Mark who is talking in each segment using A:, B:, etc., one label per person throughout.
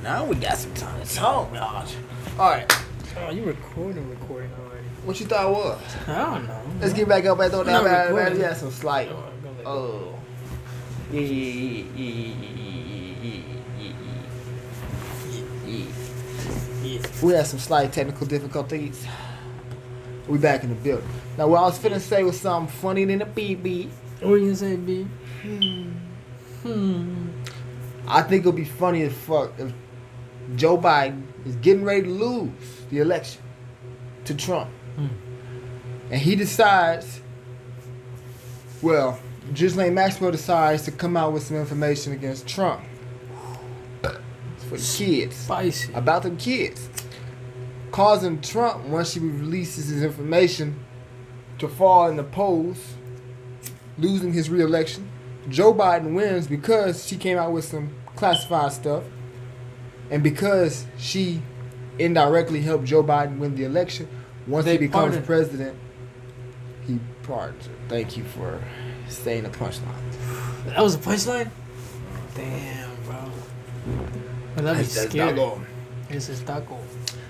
A: Now we got some time to talk, y'all. All right.
B: Oh, you recording already.
A: What you thought it was?
B: I don't know.
A: Let's get back up and throw
B: Not
A: that
B: recording.
A: We had some slight.
B: Oh.
A: Yeah. We had some slight technical difficulties. We back in the building. Now, what I was finna say was something funny than a BB.
B: What were you gonna say, B?
A: I think it'll be funny as fuck if Joe Biden is getting ready to lose the election to Trump. And he decides, well, Ghislaine Maxwell decides to come out with some information against Trump. For the kids.
B: Spicy.
A: About them kids. Causing Trump, once she releases his information, to fall in the polls, losing his re-election. Joe Biden wins because she came out with some classified stuff, and because she indirectly helped Joe Biden win the election. Once he becomes president, he pardons her. Thank you for saying the punchline.
B: That was a punchline? Damn, bro. Well, that'd be scary. This is taco.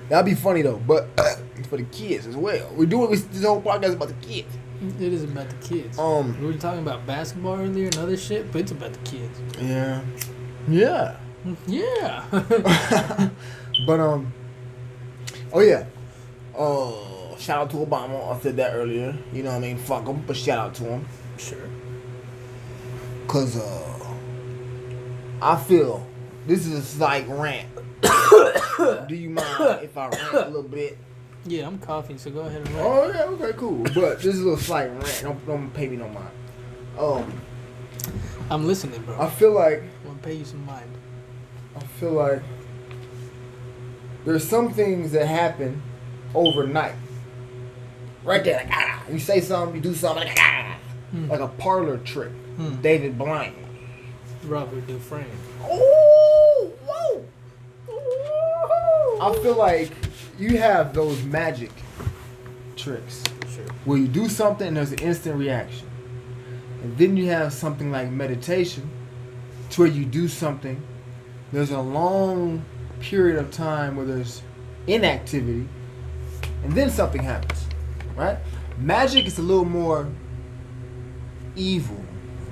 A: That'd be funny though, but for the kids as well. This whole podcast is about the kids.
B: It is about the kids. We were talking about basketball earlier and other shit, but it's about the kids.
A: Yeah. But oh yeah. Shout out to Obama. I said that earlier. You know what I mean? Fuck him, but shout out to him.
B: Sure.
A: Cause I feel this is a slight rant. Do you mind if I rant a little bit?
B: Yeah, I'm coughing, so go ahead and rant.
A: Oh yeah, okay, cool. But this is a little slight rant. Don't pay me no mind.
B: I'm listening, bro.
A: I feel like
B: I'm gonna pay you some mind.
A: I feel like there's some things that happen overnight. Right there, like you say something, you do something, like a parlor trick. David Blaine.
B: Robert Dufresne.
A: Oh, whoa. I feel like you have those magic tricks.
B: Sure.
A: Where you do something and there's an instant reaction. And then you have something like meditation, to where you do something, there's a long period of time where there's inactivity, and then something happens, right? Magic is a little more evil.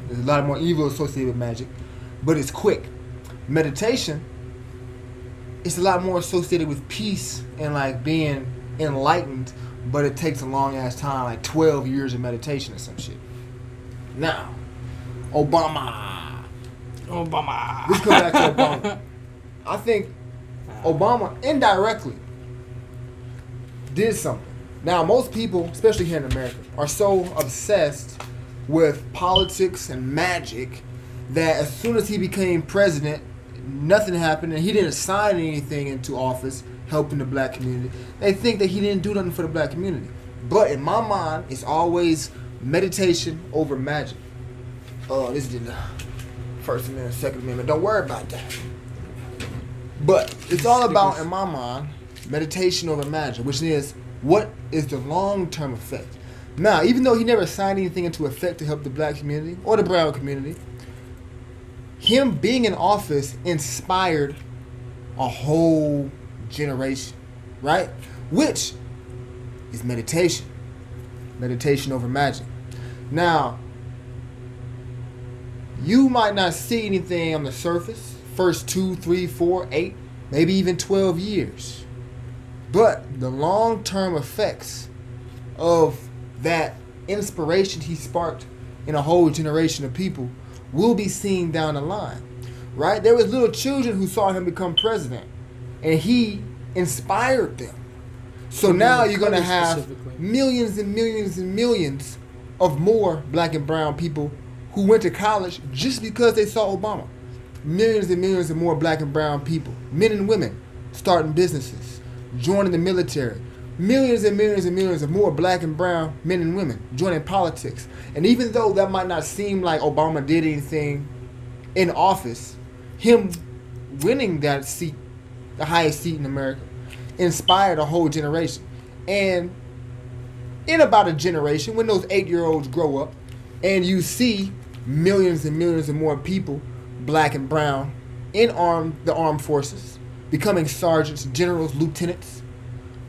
A: There's a lot more evil associated with magic, but it's quick. Meditation, it's a lot more associated with peace and like being enlightened, but it takes a long ass time, like 12 years of meditation or some shit. Now, Obama. Let's come back to Obama. I think Obama indirectly did something. Now, most people, especially here in America, are so obsessed with politics and magic that as soon as he became president, nothing happened and he didn't sign anything into office helping the black community. They think that he didn't do nothing for the black community. But in my mind, it's always meditation over magic. This is the First Amendment, Second Amendment. Don't worry about that. But it's all about, in my mind, meditation over magic, which is what is the long-term effect. Now, even though he never signed anything into effect to help the black community or the brown community, him being in office inspired a whole generation, right? Which is meditation. Meditation over magic. Now, you might not see anything on the surface, first 2, 3, 4, 8, maybe even 12 years. But the long-term effects of that inspiration he sparked in a whole generation of people will be seen down the line, right? There was little children who saw him become president, and he inspired them. So now you're going to have millions and millions and millions of more black and brown people who went to college just because they saw Obama. Millions and millions of more black and brown people, men and women, starting businesses, joining the military. Millions and millions and millions of more black and brown men and women joining politics. And even though that might not seem like Obama did anything in office, him winning that seat, the highest seat in America, inspired a whole generation. And in about a generation, when those 8-year-olds grow up, and you see millions and millions of more people, black and brown, in the armed forces, becoming sergeants, generals, lieutenants.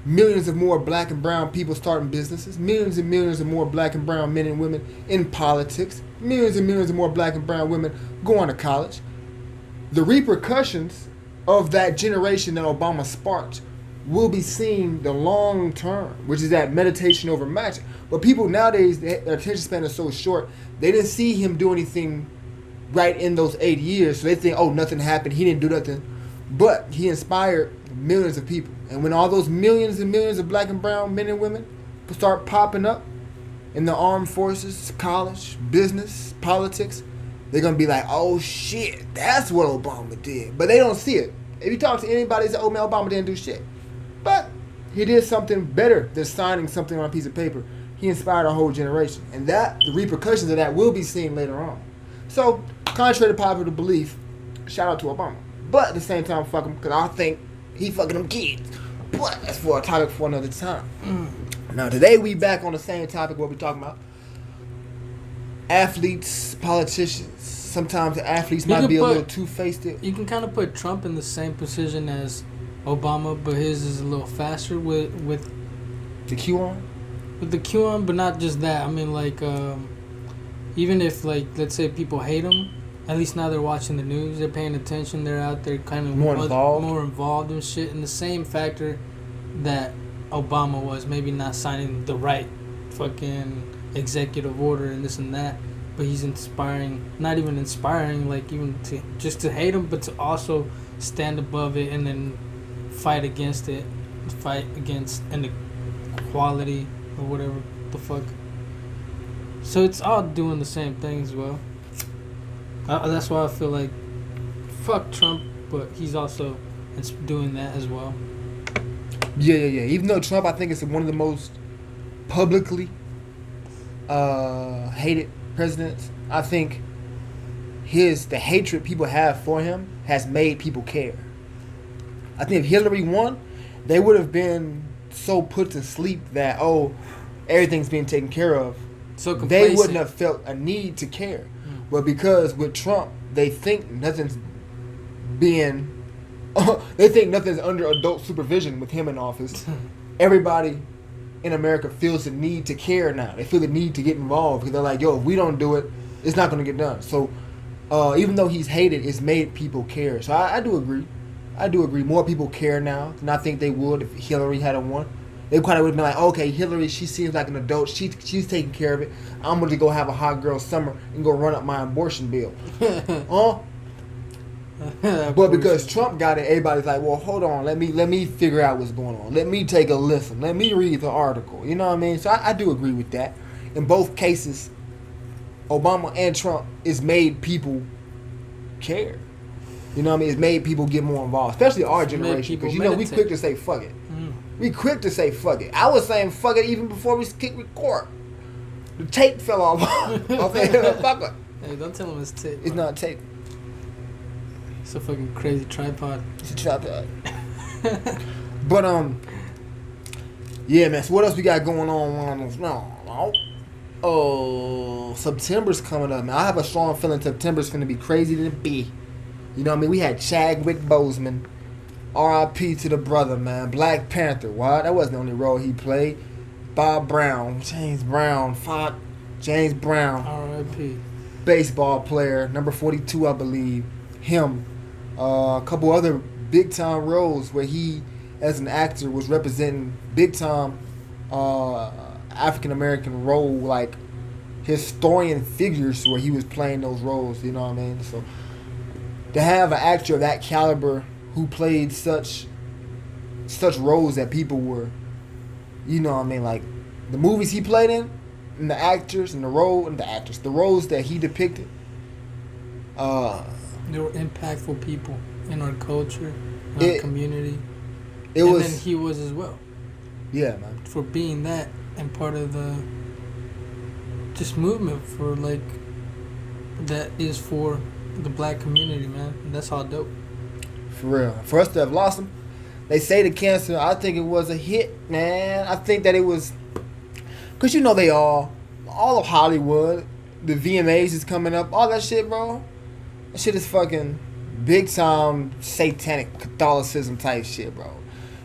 A: Millions of more black and brown people starting businesses. Millions and millions of more black and brown men and women in politics. Millions and millions of more black and brown women going to college. The repercussions of that generation that Obama sparked will be seen the long term, which is that meditation over magic. But people nowadays, their attention span is so short, they didn't see him do anything right in those 8 years, so they think, oh, nothing happened, he didn't do nothing. But he inspired millions of people. And when all those millions and millions of black and brown men and women start popping up in the armed forces, college, business, politics, they're going to be like, oh shit, that's what Obama did. But they don't see it. If you talk to anybody, they say, oh man, Obama didn't do shit. But he did something better than signing something on a piece of paper. He inspired a whole generation. And that, the repercussions of that will be seen later on. So, contrary to popular belief, shout out to Obama. But at the same time, fuck him, because I think he fucking them kids. But that's for a topic for another time. Now, today we back on the same topic, what we're talking about. Athletes, politicians. Sometimes the athletes might be a little two-faced.
B: You can kind of put Trump in the same position as Obama, but his is a little faster with
A: the QAnon?
B: With the QAnon, but not just that. I mean, like, even if, like, let's say people hate him, at least now they're watching the news, they're paying attention, they're out there kind of more involved and shit. And the same factor that Obama was, maybe not signing the right fucking executive order and this and that, but he's inspiring, not even inspiring, like even to hate him, but to also stand above it and then fight against it, fight against inequality or whatever the fuck. So it's all doing the same thing as well. That's why I feel like fuck Trump, but he's also doing that as well.
A: Yeah. Even though Trump, I think, is one of the most publicly hated presidents, I think the hatred people have for him has made people care. I think if Hillary won, they would have been so put to sleep that, oh, everything's being taken care of.
B: So
A: they wouldn't have felt a need to care. But because with Trump, they think nothing's under adult supervision with him in office. Everybody in America feels the need to care now. They feel the need to get involved because they're like, yo, if we don't do it, it's not going to get done. So even though he's hated, it's made people care. So I do agree. More people care now than I think they would if Hillary had won. They kind of would have been like, okay, Hillary, she seems like an adult. She's taking care of it. I'm going to go have a hot girl summer and go run up my abortion bill. But because Trump got it, everybody's like, well, hold on. Let me figure out what's going on. Let me take a listen. Let me read the article. You know what I mean? So I do agree with that. In both cases, Obama and Trump, it's made people care. You know what I mean? It's made people get more involved, especially our generation. Because, we quick to say fuck it. We quick to say fuck it. I was saying fuck it even before we clicked record. The tape fell off. Fuck it.
B: Hey, don't tell him it's tape.
A: It's not tape.
B: It's a fucking crazy tripod.
A: It's a tripod. But yeah, man. So what else we got going on? Oh, September's coming up, man. I have a strong feeling September's finna be crazy than it be. You know what I mean? We had Chadwick Boseman. R.I.P. to the brother, man. Black Panther. Why? That wasn't the only role he played. James Brown.
B: R.I.P.
A: Baseball player, number 42, I believe. Him. A couple other big-time roles where he, as an actor, was representing big-time African-American role, like historian figures where he was playing those roles, you know what I mean? So, to have an actor of that caliber who played such roles that people were, you know what I mean, like the movies he played in, and the actors and the roles that he depicted.
B: They were impactful people in our culture, in our community. And then he was as well.
A: Yeah, man.
B: For being that and part of the just movement for like that is for the black community, man. And that's all dope.
A: For real. For us to have lost him, they say the cancer, I think it was a hit, man. I think that it was, because they all of Hollywood, the VMAs is coming up, all that shit, bro. That shit is fucking big time satanic Catholicism type shit, bro.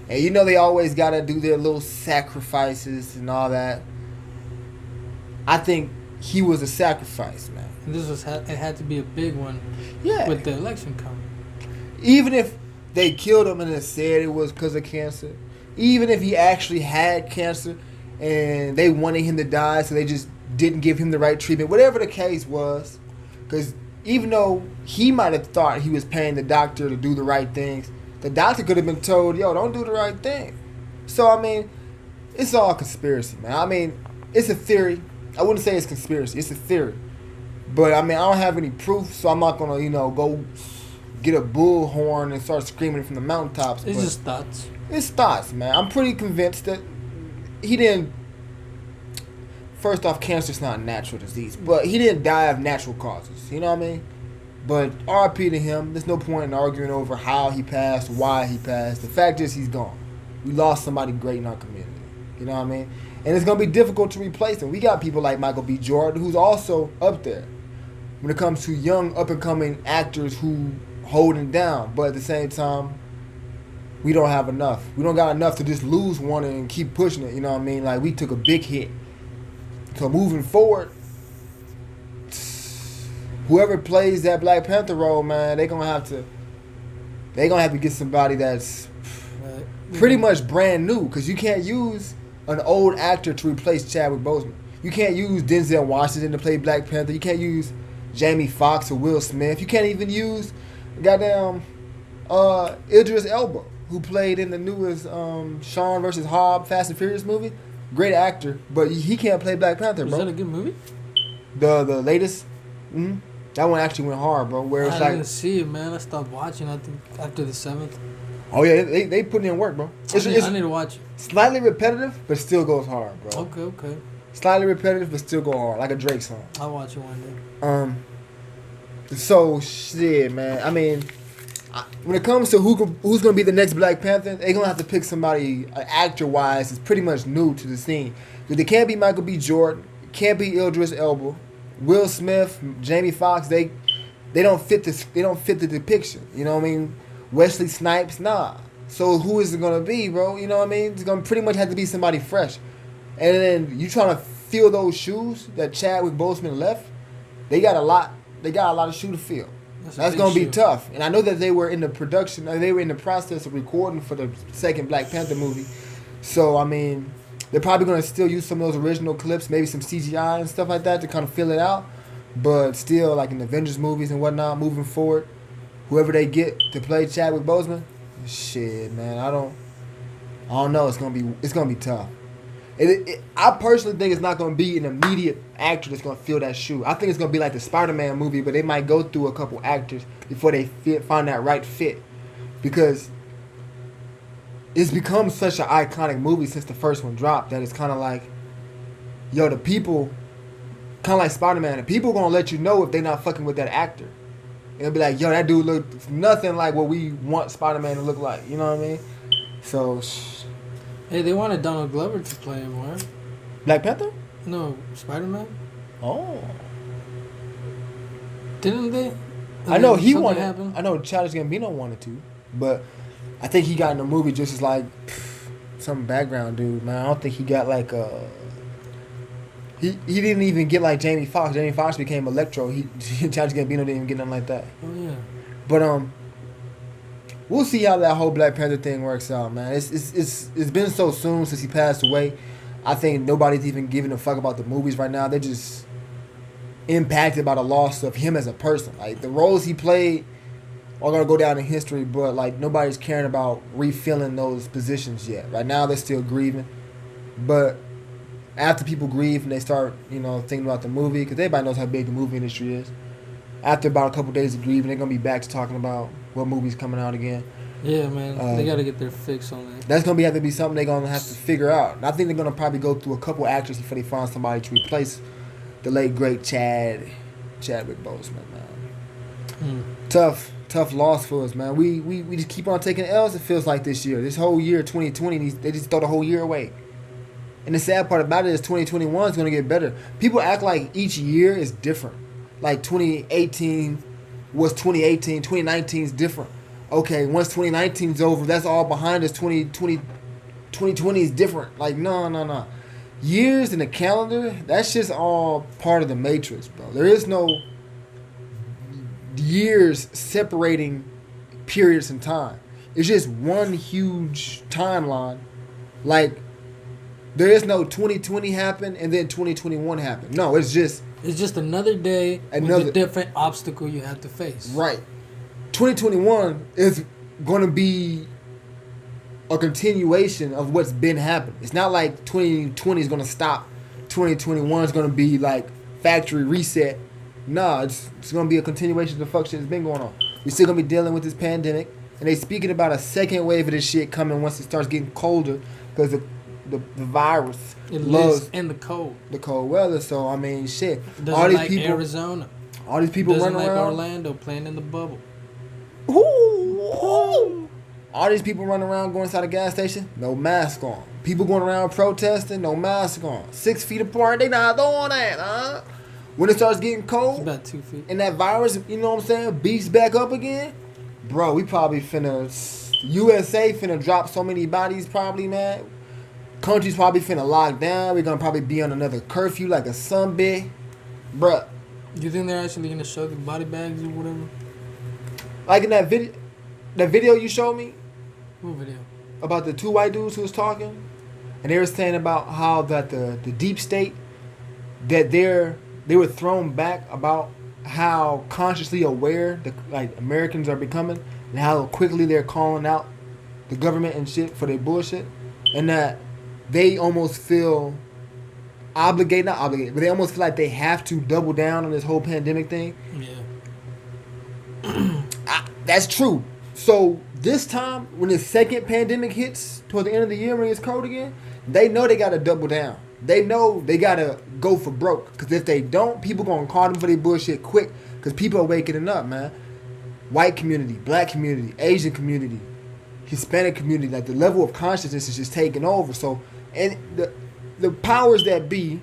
A: And you know they always gotta do their little sacrifices and all that. I think he was a sacrifice, man.
B: And this was it had to be a big one.
A: Yeah.
B: With the election coming.
A: Even if they killed him and it said it was because of cancer, even if he actually had cancer and they wanted him to die, so they just didn't give him the right treatment, whatever the case was, because even though he might have thought he was paying the doctor to do the right things, the doctor could have been told, yo, don't do the right thing. So, I mean, it's all conspiracy, man. I mean, it's a theory. I wouldn't say it's conspiracy. It's a theory. But, I mean, I don't have any proof, so I'm not going to, go get a bullhorn and start screaming from the mountaintops.
B: It's just thoughts.
A: It's thoughts, man. I'm pretty convinced that he didn't... First off, cancer's not a natural disease, but he didn't die of natural causes. You know what I mean? But RIP to him. There's no point in arguing over how he passed, why he passed. The fact is he's gone. We lost somebody great in our community. You know what I mean? And it's going to be difficult to replace him. We got people like Michael B. Jordan, who's also up there when it comes to young, up-and-coming actors who holding down. But at the same time, we don't have enough. We don't got enough to just lose one and keep pushing it. You know what I mean? Like, we took a big hit. So moving forward, whoever plays that Black Panther role, man, they're gonna have to get somebody that's pretty much brand new, because you can't use an old actor to replace Chadwick Boseman. You can't use Denzel Washington to play Black Panther. You can't use Jamie Foxx or Will Smith. You can't even use goddamn Idris Elba, who played in the newest Sean vs. Hobbs Fast and Furious movie. Great actor, but he can't play Black Panther, bro.
B: Was that a good movie?
A: The latest? Mm-hmm. That one actually went hard, bro. Where it's
B: I didn't see it, man. I stopped watching, I think, after the 7th.
A: Oh, yeah, they put in work, bro.
B: I need to watch it.
A: Slightly repetitive, but still goes hard, bro.
B: Okay.
A: Slightly repetitive, but still go hard, like a Drake song.
B: I'll watch it one day.
A: So, shit, man. I mean... When it comes to who's going to be the next Black Panther, they're going to have to pick somebody, actor-wise, that's pretty much new to the scene. Because they can't be Michael B. Jordan, can't be Idris Elba, Will Smith, Jamie Foxx. They don't fit the depiction. You know what I mean? Wesley Snipes, nah. So who is it going to be, bro? You know what I mean? It's going to pretty much have to be somebody fresh. And then you trying to fill those shoes that Chadwick Boseman left. They got a lot of shoe to fill. That's going to be tough. And I know that they were in the process of recording for the second Black Panther movie. So, I mean, they're probably going to still use some of those original clips, maybe some CGI and stuff like that to kind of fill it out. But still, like in the Avengers movies and whatnot, moving forward, whoever they get to play Chadwick Boseman, shit, man, I don't know. It's going to be tough. I personally think it's not going to be an immediate actor that's going to fill that shoe. I think it's going to be like the Spider-Man movie, but they might go through a couple actors before they find that right fit. Because it's become such an iconic movie since the first one dropped that it's kind of like, yo, the people, kind of like Spider-Man, the people going to let you know if they're not fucking with that actor. It'll be like, yo, that dude looks nothing like what we want Spider-Man to look like. You know what I mean? So...
B: Hey, they wanted Donald Glover to play him, right?
A: Black Panther?
B: No, Spider-Man.
A: Oh.
B: Didn't they?
A: I know he wanted. I know Childish Gambino wanted to, but I think he got in the movie just as like some background dude, man. I don't think he got like He didn't even get like Jamie Foxx. Jamie Foxx became Electro. Childish Gambino didn't even get nothing like that.
B: Oh yeah.
A: But we'll see how that whole Black Panther thing works out, man. It's been so soon since he passed away. I think nobody's even giving a fuck about the movies right now. They're just impacted by the loss of him as a person. Like, the roles he played are gonna go down in history, but like nobody's caring about refilling those positions yet. Right now they're still grieving. But after people grieve and they start, thinking about the movie, because everybody knows how big the movie industry is. After about a couple days of grieving, they're gonna be back to talking about what movie's coming out again.
B: Yeah, man. They gotta get their fix on that.
A: That's gonna have to be something they're gonna have to figure out. And I think they're gonna probably go through a couple actors before they find somebody to replace the late great Chadwick Boseman, man. Tough loss for us, man. We just keep on taking L's. It feels like this year, this whole year, 2020, they just throw the whole year away. And the sad part about it is 2021 is gonna get better. People act like each year is different. Like 2018 was 2018. 2019 is different. Okay, once 2019 is over, that's all behind us. 2020 is different. Like, no. Years in the calendar, that's just all part of the matrix, bro. There is no years separating periods in time. It's just one huge timeline. Like, there is no 2020 happened and then 2021 happened. No, it's just
B: another day with a different obstacle you have to face.
A: Right. 2021 is going to be a continuation of what's been happening. It's not like 2020 is going to stop. 2021 is going to be like factory reset. Nah, it's going to be a continuation of the fuck shit that's been going on. We're still going to be dealing with this pandemic. And they speaking about a second wave of this shit coming once it starts getting colder because the virus
B: lives in the cold
A: weather. So I mean, shit.
B: Doesn't all these like people, Arizona.
A: All these people running
B: like
A: around.
B: Orlando playing in the bubble.
A: Ooh. All these people running around going inside a gas station, no mask on. People going around protesting, no mask on. 6 feet apart, they not doing that, huh? When it starts getting cold,
B: it's about 2 feet,
A: and that virus, you know what I'm saying, beats back up again. Bro, we probably USA finna drop so many bodies probably, man. Countries probably finna lock down. We're gonna probably be on another curfew like a sunbed. Bruh.
B: Do you think they're actually gonna show the body bags or whatever?
A: Like in that video you showed me?
B: What video?
A: About the two white dudes who was talking. And they were saying about how that the deep state, that they were thrown back about how consciously aware Americans are becoming and how quickly they're calling out the government and shit for their bullshit, and that they almost feel not obligated, but they almost feel like they have to double down on this whole pandemic thing.
B: Yeah.
A: That's true. So this time, when the second pandemic hits toward the end of the year when it's cold again, they know they got to double down. They know they got to go for broke. Because if they don't, people going to call them for their bullshit quick. Because people are waking up, man. White community, black community, Asian community, Hispanic community. Like, the level of consciousness is just taking over. So, and the powers that be,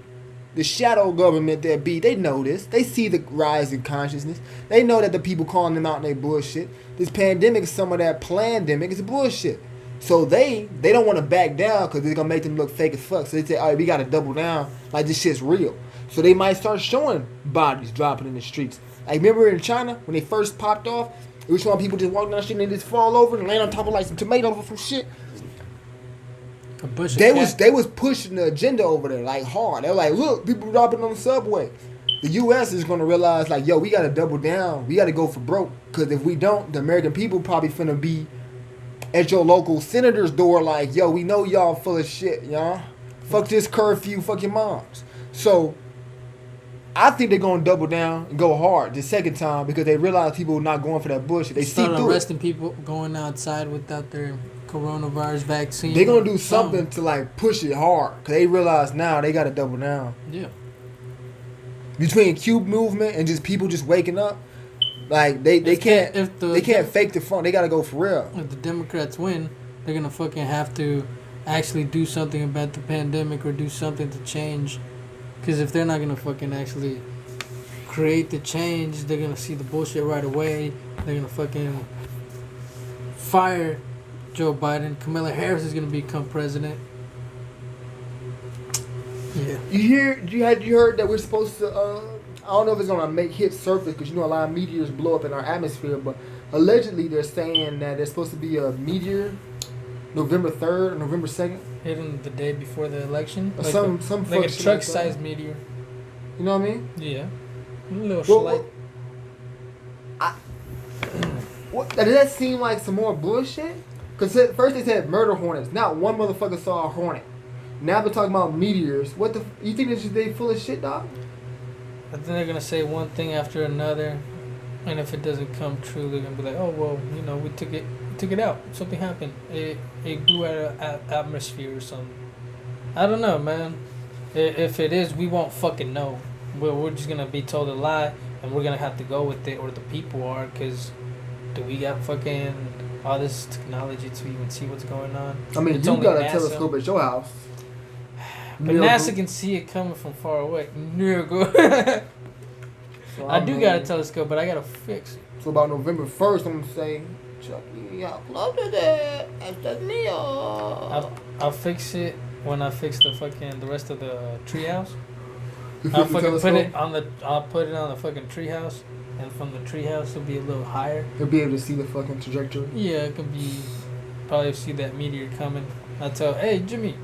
A: the shadow government that be, they know this. They see the rise in consciousness. They know that the people calling them out in their bullshit. This pandemic is some of that plandemic. It's bullshit. So they don't want to back down because they're going to make them look fake as fuck. So they say, all right, we got to double down like this shit's real. So they might start showing bodies dropping in the streets. Like, remember in China when they first popped off? It was showing people just walking down the street and they just fall over and land on top of like some tomatoes or some shit. They was pushing the agenda over there like hard. They were like, look, people dropping on the subway. The U.S. is going to realize like, yo, we got to double down. We got to go for broke. Because if we don't, the American people probably finna be at your local senator's door like, yo, we know y'all full of shit, y'all. Fuck this curfew, fuck your moms. So, I think they're going to double down and go hard the second time because they realize people are not going for that bullshit. They see through
B: arresting people going outside without their coronavirus vaccine.
A: They're going to do something to like push it hard because they realize now they got to double down.
B: Yeah.
A: Between Cube movement and just people just waking up, like they can't fake the fun. They gotta go for real.
B: If the Democrats win, they're gonna fucking have to actually do something about the pandemic or do something to change. Because if they're not gonna fucking actually create the change, they're gonna see the bullshit right away. They're gonna fucking fire Joe Biden. Kamala Harris is gonna become president. Yeah.
A: You heard that we're supposed to I don't know if it's gonna hit surface because you know a lot of meteors blow up in our atmosphere, but allegedly they're saying that there's supposed to be a meteor November 3rd or November 2nd.
B: Hitting the day before the election.
A: Like some
B: like a truck-sized meteor.
A: You know what I mean?
B: Yeah. A little slight.
A: Does that seem like some more bullshit? Because at first they said murder hornets. Not one motherfucker saw a hornet. Now they're talking about meteors. What the? You think they full of shit, dog?
B: I think they're gonna say one thing after another, and if it doesn't come true, they're gonna be like, "Oh well, you know, we took it out. Something happened. It blew out of atmosphere or something." I don't know, man. If it is, we won't fucking know. We're just gonna be told a lie, and we're gonna have to go with it, or the people are, because do we got fucking all this technology to even see what's going on?
A: I mean, you got a telescope at your house.
B: But NASA can see it coming from far away. So I do got a telescope, but I gotta fix it.
A: So about November 1st, I'm gonna say, Chucky, how close is it? That's me.
B: I'll fix it when I fix the rest of the treehouse.
A: I'll
B: I'll put it on the fucking treehouse, and from the treehouse it'll be a little higher.
A: You'll be able to see the fucking trajectory.
B: Yeah, it could be. Probably see that meteor coming. I'll tell, hey Jimmy,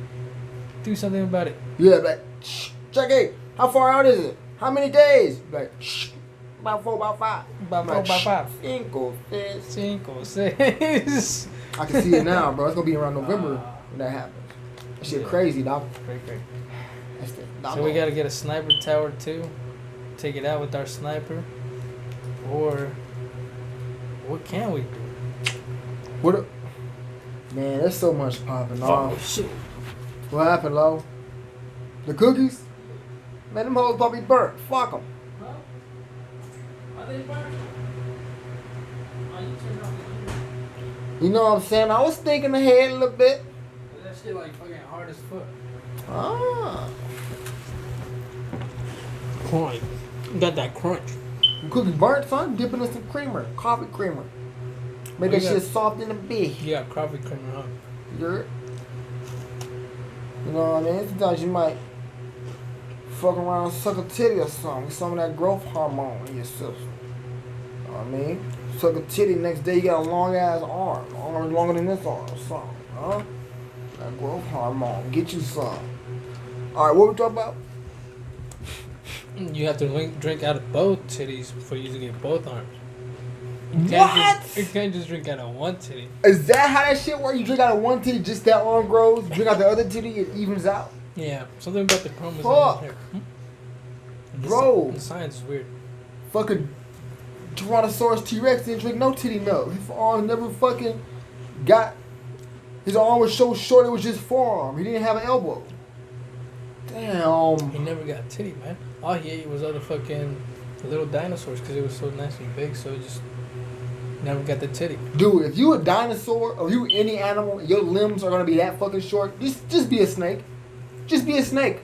B: do something about it.
A: Yeah, like, Chucky, how far out is it? How many days? Like, about 4, about 5.
B: About 4, about 5.
A: 5,
B: 6.
A: I can see it now, bro. It's gonna be around November when that happens. That shit crazy, dog.
B: Great.
A: That's
B: So we gotta get a sniper tower too. Take it out with our sniper. Or what can we do?
A: Man, there's so much popping off.
B: Oh shit.
A: What happened, Lo? The cookies? Man, them hoes probably burnt. Fuck them.
B: Huh? Are they burnt?
A: You know what I'm saying? I was thinking ahead a little bit.
B: That shit like fucking hard as fuck.
A: Ah.
B: Crunch. Got that crunch.
A: The cookies burnt, son. Dip it in some creamer. Coffee creamer. Make that shit soft in the bit.
B: Yeah, coffee creamer, huh?
A: You know what I mean? Sometimes you might fuck around and suck a titty or something. Get some of that growth hormone in your system. You know what I mean? Suck a titty, next day you got a long ass arm. Arm longer than this arm or something. Huh? That growth hormone. Get you some. Alright, what we talking about?
B: You have to drink out of both titties for you to get both arms. You can't just drink out of one titty.
A: Is that how that shit works? You drink out of one titty, just that arm grows. Drink out the other titty, it evens out.
B: Yeah, something about the chromosomes here.
A: Bro.
B: The science is weird.
A: Fucking Tyrannosaurus T-Rex didn't drink no titty milk. His arm never fucking got. His arm was so short it was just forearm. He didn't have an elbow. Damn.
B: He never got titty, man. All he ate was other fucking little dinosaurs because it was so nice and big, so he just never got the titty.
A: Dude, if you a dinosaur or you any animal, your limbs are gonna be that fucking short. Just be a snake. Just be a snake.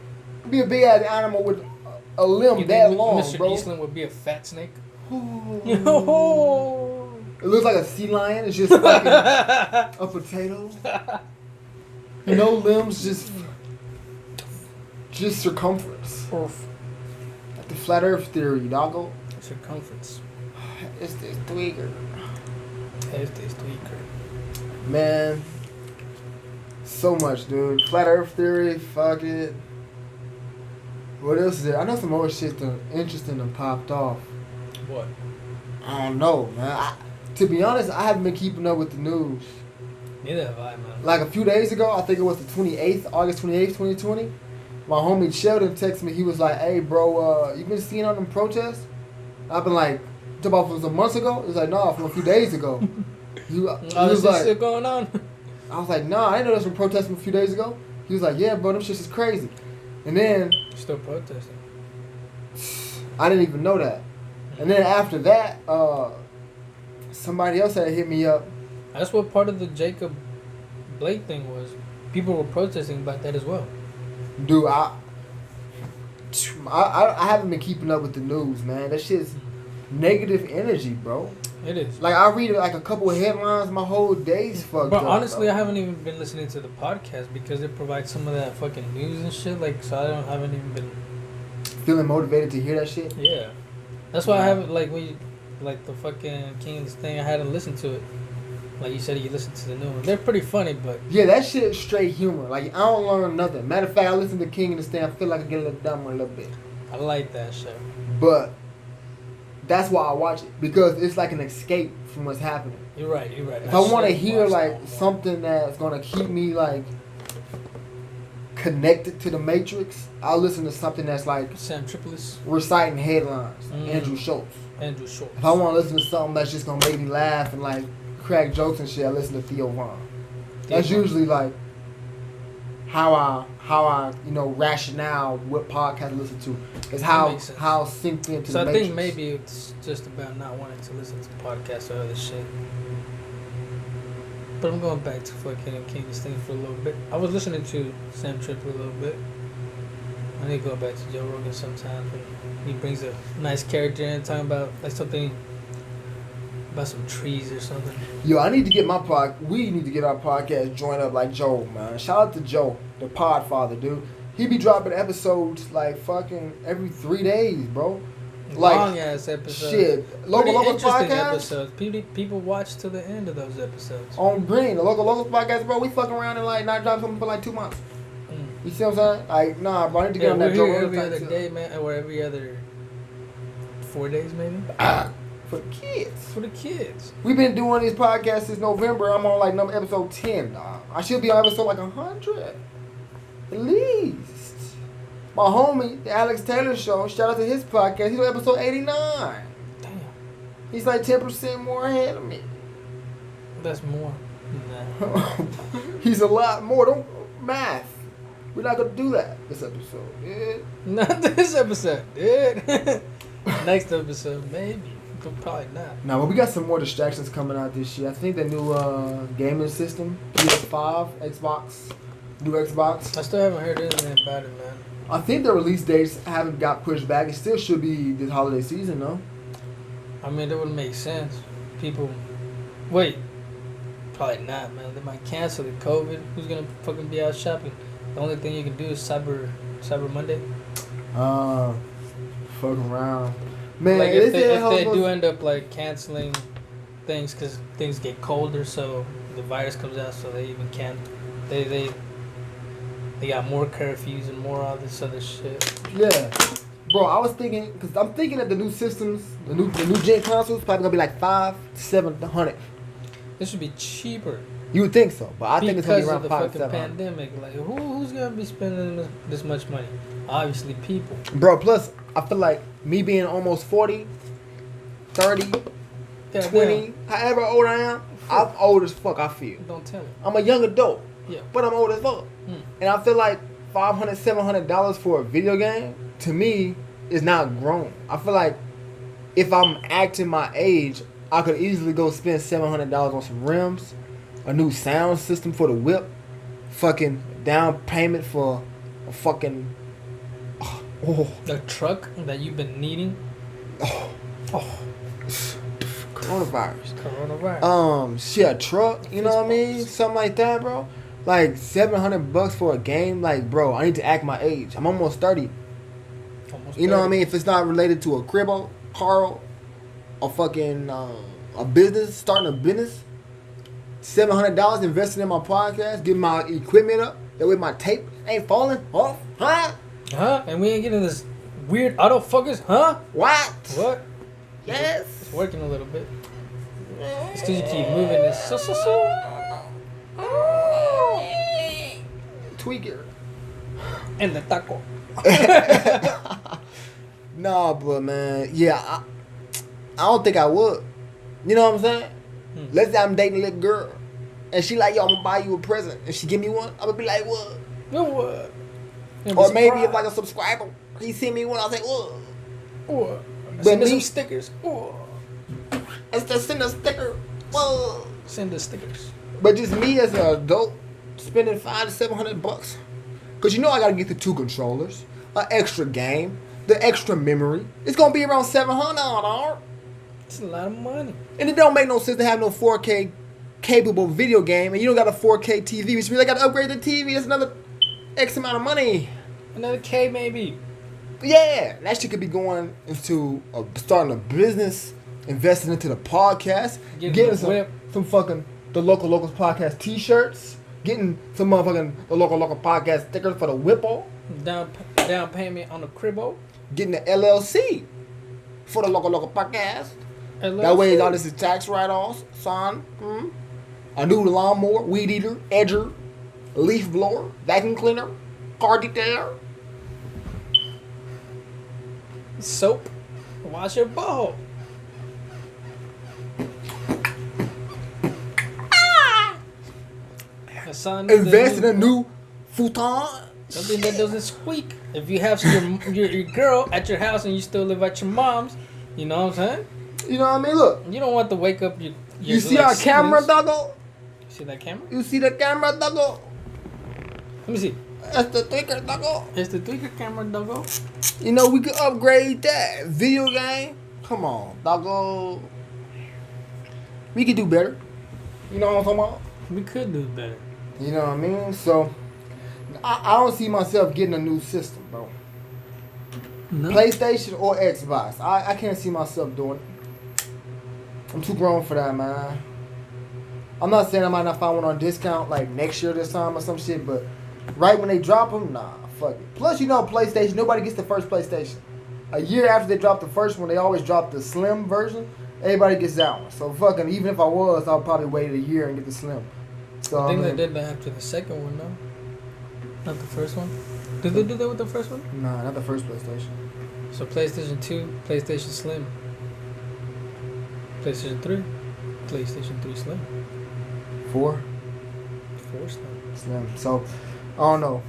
A: Be a big ass animal with a limb that long,
B: Mr.
A: bro.
B: Eastland would be a fat snake.
A: It looks like a sea lion. It's just fucking a potato. No limbs, just circumference. Like the flat Earth theory, doggo.
B: Circumference.
A: It's this tweaker.
B: tweaker.
A: Man, so much, dude. Flat Earth theory, fuck it. What else is there? I know some more shit that interesting and popped off.
B: What?
A: I don't know, man. To be honest, I haven't been keeping up with the news.
B: Neither have I, man.
A: Like a few days ago, I think it was the 28th, August 28th, 2020. My homie Sheldon texted me. He was like, "Hey, bro, you been seeing on them protests?" I've been like, "Talk about from some months ago." He was like, "Nah, from a few days ago." He was like,
B: still going on?
A: I was like, "Nah, I didn't know there was some protests from a few days ago." He was like, "Yeah, bro, them shits is crazy." And then
B: Still protesting.
A: I didn't even know that. And then after that, somebody else had hit me up.
B: That's what part of the Jacob Blake thing was. People were protesting about that as well.
A: Dude, I haven't been keeping up with the news, man. That shit's negative energy, bro.
B: It is.
A: Like, I read like a couple of headlines, my whole day's fucked up.
B: But honestly,
A: bro.
B: I haven't even been listening to the podcast because it provides some of that fucking news and shit. Like, so haven't even been
A: feeling motivated to hear that shit.
B: Yeah, that's why I haven't like the fucking King's thing. I hadn't listened to it. Like you said, you listen to the new ones. They're pretty funny, but
A: yeah, that shit's straight humor. Like, I don't learn nothing. Matter of fact, I listen to King and the Stand. I feel like I get a little dumber a little bit.
B: I like that shit.
A: But that's why I watch it, because it's like an escape from what's happening.
B: You're right.
A: If I want to hear like something that's gonna keep me like connected to the Matrix, I'll listen to something that's like
B: Sam Tripolis
A: reciting headlines. Andrew Schultz. If I want to listen to something that's just gonna make me laugh and like crack jokes and shit, I listen to Theo Von. That's usually like how I rationale what podcast I listen to is how synced into
B: so
A: the Matrix.
B: I think maybe it's just about not wanting to listen to podcasts or other shit. But I'm going back to fucking King's thing for a little bit. I was listening to Sam Tripoli a little bit. I need to go back to Joe Rogan sometimes. He brings a nice character in, talking about like something About some trees or something.
A: Yo, I need to get we need to get our podcast joined up like Joe, man. Shout out to Joe, the Podfather, dude. He be dropping episodes like fucking every 3 days, bro. Like,
B: long ass episodes.
A: Shit. Local Locos podcast.
B: Episodes. People watch to the end of those episodes.
A: On Green, the Local Locos podcast, bro. We fucking around and like not drop something for like 2 months. You see what I'm saying? Like, nah, bro. I need to get on that Joe Rogan
B: every other day, man, or every other 4 days, maybe.
A: For the kids.
B: For the kids.
A: We've been doing these podcasts since November. I'm on like episode 10, dog. I should be on episode like 100. At least. My homie, the Alex Taylor Show, shout out to his podcast. He's on episode 89.
B: Damn.
A: He's like 10% more ahead of me.
B: That's more. Nah.
A: He's a lot more. Don't math. We're not going to do that this episode. Yeah.
B: Not this episode, dude. Next episode, maybe. Probably not.
A: Nah, but we got some more distractions coming out this year. I think the new gaming system, PS5, Xbox, new Xbox.
B: I still haven't heard anything about it, man.
A: I think the release dates haven't got pushed back. It still should be this holiday season, though.
B: I mean, that would make sense. People, wait, probably not, man. They might cancel the COVID. Who's gonna fucking be out shopping? The only thing you can do is Cyber Monday.
A: Fuck around. Man,
B: like if they do end up like canceling things because things get colder, so the virus comes out, so they even can't. They got more curfews and more all this other shit.
A: Yeah, bro. I was thinking because I'm thinking that the new systems, the new gen consoles, probably gonna be like $500 to $700.
B: This should be cheaper.
A: You would think so, but I think it's gonna be around
B: $500
A: to $700.
B: Pandemic. Like who's gonna be spending this much money? Obviously, people.
A: Bro, plus I feel like me being almost 40, 30, 20, however old I am, I'm old as fuck. I feel.
B: Don't tell me.
A: I'm a young adult.
B: Yeah.
A: But I'm old as fuck. And I feel like $500, $700 for a video game, to me, is not grown. I feel like if I'm acting my age, I could easily go spend $700 on some rims, a new sound system for the whip, fucking down payment for a fucking...
B: The truck that you've been needing.
A: Coronavirus. Shit, a truck, you know what I mean? Something like that, bro. Like $700 for a game, like, bro, I need to act my age. I'm almost 30. You know what I mean? If it's not related to a cribbo, car, a fucking a business, starting a business, $700 investing in my podcast, getting my equipment up, that way my tape ain't falling off, huh?
B: Huh? And we ain't getting this weird autofocus, huh?
A: What? Yes.
B: It's working a little bit. It's because you keep moving this. So.
A: Tweaker.
B: And the taco.
A: Nah, but man, yeah, I don't think I would. You know what I'm saying? Let's say I'm dating a little girl, and she like, yo, I'm gonna buy you a present, and she give me one, I'm gonna be like, what?
B: What?
A: Or maybe if like a subscriber, he send me one, I'll say,
B: what? Send us some stickers.
A: Instead, send a sticker. Whoa.
B: Send us stickers.
A: But just me as an adult spending $500 to $700, cause you know I gotta get the 2 controllers, an extra game, the extra memory. It's gonna be around $700.
B: It's a lot of money.
A: And it don't make no sense to have no 4K capable video game, and you don't got a 4K TV, which means I gotta upgrade the TV. That's another X amount of money.
B: Another K maybe.
A: Yeah, that shit could be going into starting a business, investing into the podcast, getting some fucking the Local Locos podcast t-shirts, getting some motherfucking the Local Locos podcast stickers for the Whipple.
B: Down payment on the cribbo.
A: Getting the LLC for the Local Locos podcast.
B: LLC.
A: That way all this is tax write-offs, son. A new lawnmower, weed eater, edger, leaf blower, vacuum cleaner, car detail.
B: Soap. Wash your butthole.
A: Invest in a new futon.
B: Something that doesn't squeak. If you have your girl at your house and you still live at your mom's, you know what I'm saying?
A: You know what I mean? Look.
B: You don't want to wake up your
A: you see our camera, doggo?
B: You see that camera?
A: You see the camera, doggo?
B: Let me see.
A: That's the tweaker, doggo.
B: It's the tweaker camera, doggo.
A: You know, we could upgrade that. Video game? Come on, doggo. We could do better. You know what I'm talking about?
B: We could do better.
A: You know what I mean? So, I don't see myself getting a new system, bro. No. PlayStation or Xbox. I can't see myself doing it. I'm too grown for that, man. I'm not saying I might not find one on discount like next year this time or some shit, but right when they drop them, nah, fuck it. Plus, you know, PlayStation, nobody gets the first PlayStation. A year after they drop the first one, they always drop the slim version. Everybody gets that one. So fucking, even if I was, I'll probably wait a year and get the slim. So
B: I think they did that after the second one, no? Not the first one? Did they do that with the first one?
A: Nah, not the first PlayStation.
B: So PlayStation 2, PlayStation Slim. PlayStation 3, PlayStation 3 Slim.
A: 4?
B: 4 Slim.
A: Slim. So, I don't know.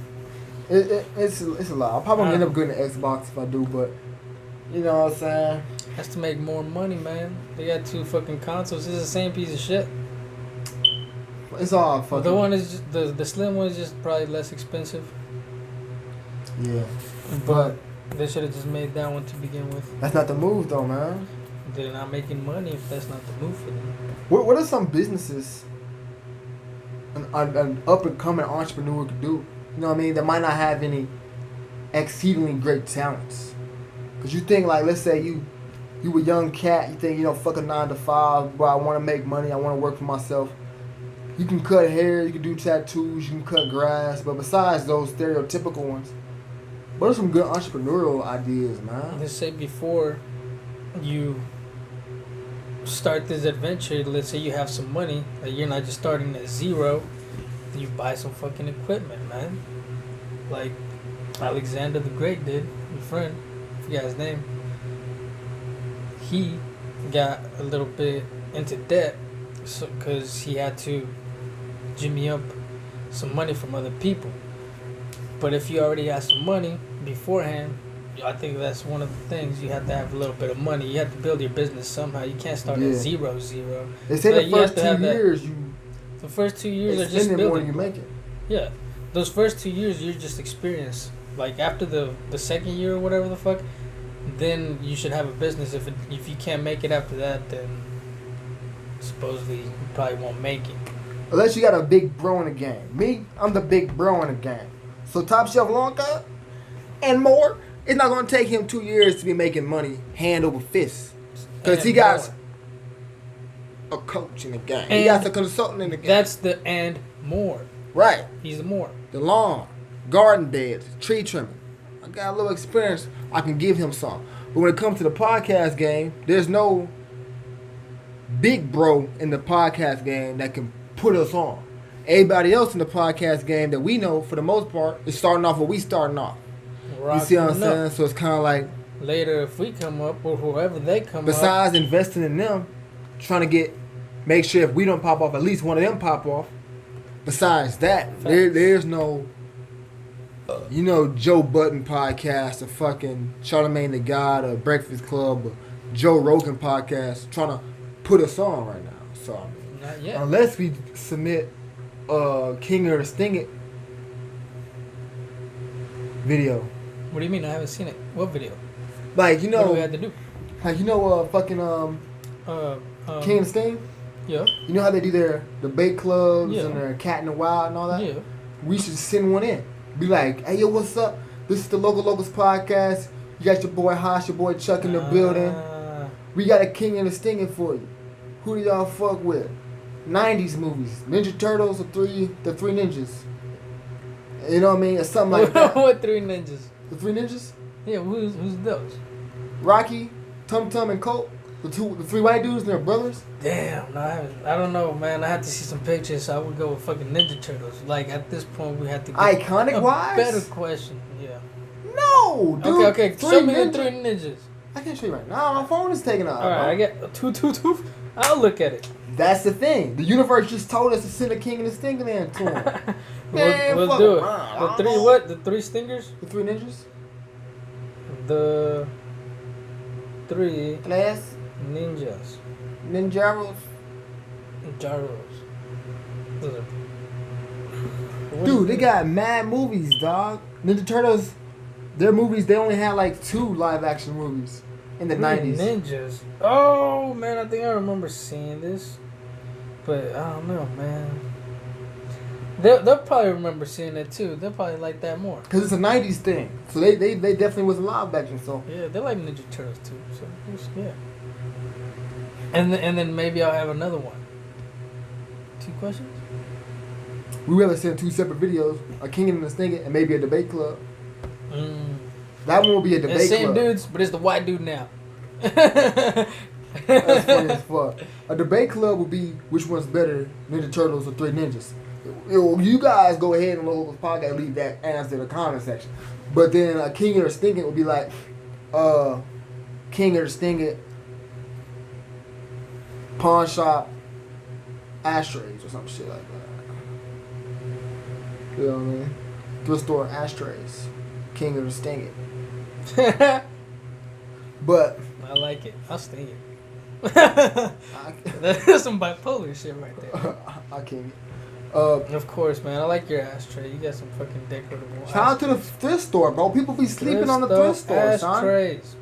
A: It's a lot. I'll probably end up getting an Xbox if I do, but you know what I'm saying?
B: Has to make more money, man. They got 2 fucking consoles. It's the same piece of shit.
A: It's all fucking.
B: The one is just, the slim one is just probably less expensive.
A: Yeah.
B: But they should have just made that one to begin with.
A: That's not the move, though, man.
B: They're not making money if that's not the move for them.
A: What are some businesses an up and coming entrepreneur could do? You know what I mean? That might not have any exceedingly great talents. Cause you think like, let's say you a young cat. You think, you know, fuck a 9 to 5. Bro, I want to make money. I want to work for myself. You can cut hair, you can do tattoos, you can cut grass, but besides those stereotypical ones, what are some good entrepreneurial ideas, man?
B: Let's say before you start this adventure, let's say you have some money, like you're not just starting at zero, you buy some fucking equipment, man. Like Alexander the Great did, your friend, I forgot his name. He got a little bit into debt because he had to jimmy up some money from other people. But if you already have some money beforehand, I think that's one of the things. You have to have a little bit of money. You have to build your business somehow. You can't start at 0.
A: They say the first 2 years
B: the first 2 years are just building.
A: More than you make it.
B: Yeah, those first 2 years you're just experience. Like after the second year or whatever the fuck, then you should have a business. If you can't make it after that, then supposedly you probably won't make it.
A: Unless you got a big bro in the game. Me, I'm the big bro in the game. So Top Shelf Lonka and more, it's not going to take him 2 years to be making money hand over fist. Because he got a coach in the game. He got a consultant in the game.
B: That's the and more.
A: Right.
B: He's the more.
A: The lawn, garden beds, tree trimming. I got a little experience. I can give him some. But when it comes to the podcast game, there's no big bro in the podcast game that can put us on. Everybody else in the podcast game that we know, for the most part, is starting off where we starting off. You see what I'm saying? So it's kind of like...
B: Later, if we come up, or whoever they come
A: besides investing in them, trying to make sure if we don't pop off, at least one of them pop off. Besides that, there's no... You know, Joe Budden podcast, or fucking Charlamagne the God, or Breakfast Club, or Joe Rogan podcast trying to put us on right now. So, I mean,
B: not yet.
A: Unless we submit King or Sting It video.
B: What do you mean? I haven't seen it. What video?
A: Like, you know...
B: What do we have to do?
A: Like, you know, King and Sting?
B: Yeah.
A: You know how they do their debate clubs and their Cat in the Wild and all that?
B: Yeah.
A: We should send one in. Be like, hey, yo, what's up? This is the Local Locos podcast. You got your boy Haas, your boy Chuck in the building. We got a King and a Stinging for you. Who do y'all fuck with? 90s movies. Ninja Turtles, the three ninjas. You know what I mean? Or something like that.
B: What 3 ninjas?
A: The 3 ninjas?
B: Yeah, who's those?
A: Rocky, Tum Tum, and Colt. The 3 white dudes and their brothers.
B: Damn, no, I don't know, man. I have to see some pictures, so I would go with fucking Ninja Turtles. Like, at this point, we have to get
A: iconic wise?
B: Better question, yeah.
A: No, dude.
B: Okay, show me the 3 ninjas.
A: I can't show you right now. My phone is taking off.
B: Alright, I get two. I'll look at it.
A: That's the thing. The universe just told us to send a King and a Stinger man to him. Man,
B: we'll do it. The 3 what? The 3 stingers?
A: The 3 ninjas?
B: The 3
A: class
B: ninjas.
A: Ninjaros. Dude, they got mad movies, dog. Ninja Turtles, their movies, they only had like 2 live action movies in the 90s.
B: Ninjas. Oh, man, I think I remember seeing this. But I don't know, man. They'll probably remember seeing it too. They'll probably like that more.
A: Cause it's a '90s thing, so they definitely was alive back then. So
B: yeah, they like Ninja Turtles too. So yeah. And then maybe I'll have another one. 2 questions.
A: We rather send 2 separate videos: a King and a Stinging, and maybe a debate club. That one will be a debate club.
B: Same dudes, but it's the white dude now.
A: That's funny as fuck. A debate club would be which one's better, Ninja Turtles or Three Ninjas. You guys go ahead and Local Locos podcast, leave that answer in the comment section. But then a King or a Stinging would be like, King or the Stinging, pawn shop, ashtrays or some shit like that. You know what I mean? Thrift store ashtrays, King or the Stinging. But
B: I like it. I'll sting it. That's some bipolar shit right there.
A: I can't.
B: Of course, man. I like your ashtray. You got some fucking decorative.
A: Shout out to the thrift store, bro. People be sleeping on the thrift store,
B: ashtrays.
A: Son.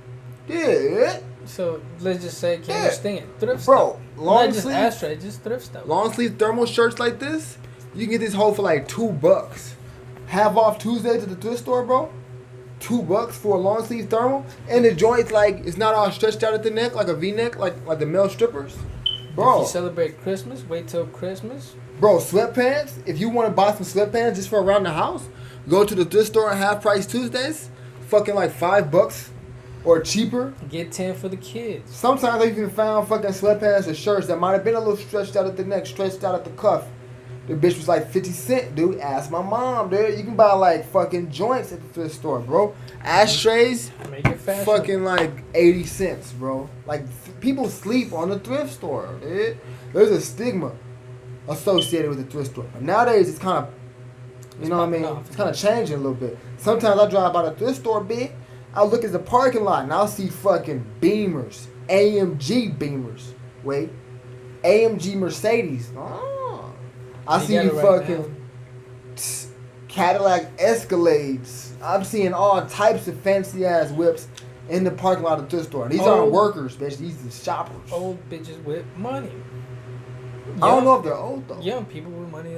A: Yeah.
B: So let's just say, can you sting it? Thrift
A: bro,
B: stuff.
A: Long
B: not just
A: sleeve,
B: ashtray, just thrift stuff.
A: Long sleeve thermal shirts like this, you can get this whole for like $2. Half off Tuesdays at the thrift store, bro. $2 for a long sleeve thermal, and the joint's like it's not all stretched out at the neck like a V-neck, like the male strippers, bro.
B: If you celebrate Christmas, wait till Christmas.
A: Bro, sweatpants. If you want to buy some sweatpants just for around the house, go to the thrift store on half price Tuesdays. Fucking like $5 or cheaper.
B: Get 10 for the kids.
A: Sometimes I even found fucking sweatpants or shirts that might have been a little stretched out at the neck, stretched out at the cuff. The bitch was like 50 cents, dude. Ask my mom, dude. You can buy like fucking joints at the thrift store, bro. Ashtrays,
B: make it fashion.
A: Fucking like 80 cents, bro. Like people sleep on the thrift store, dude. There's a stigma associated with the thrift store. But nowadays it's kind of, you know what I mean? It's kind of changing a little bit. Sometimes I drive by the thrift store, big. I'll look at the parking lot and I'll see fucking Beamers, AMG Beamers. Wait, AMG Mercedes. Oh. I see you fucking Cadillac Escalades. I'm seeing all types of fancy ass whips in the parking lot of the thrift store. These aren't workers, bitch. These are shoppers.
B: Old bitches with money.
A: I don't know if they're old though.
B: Young people with money.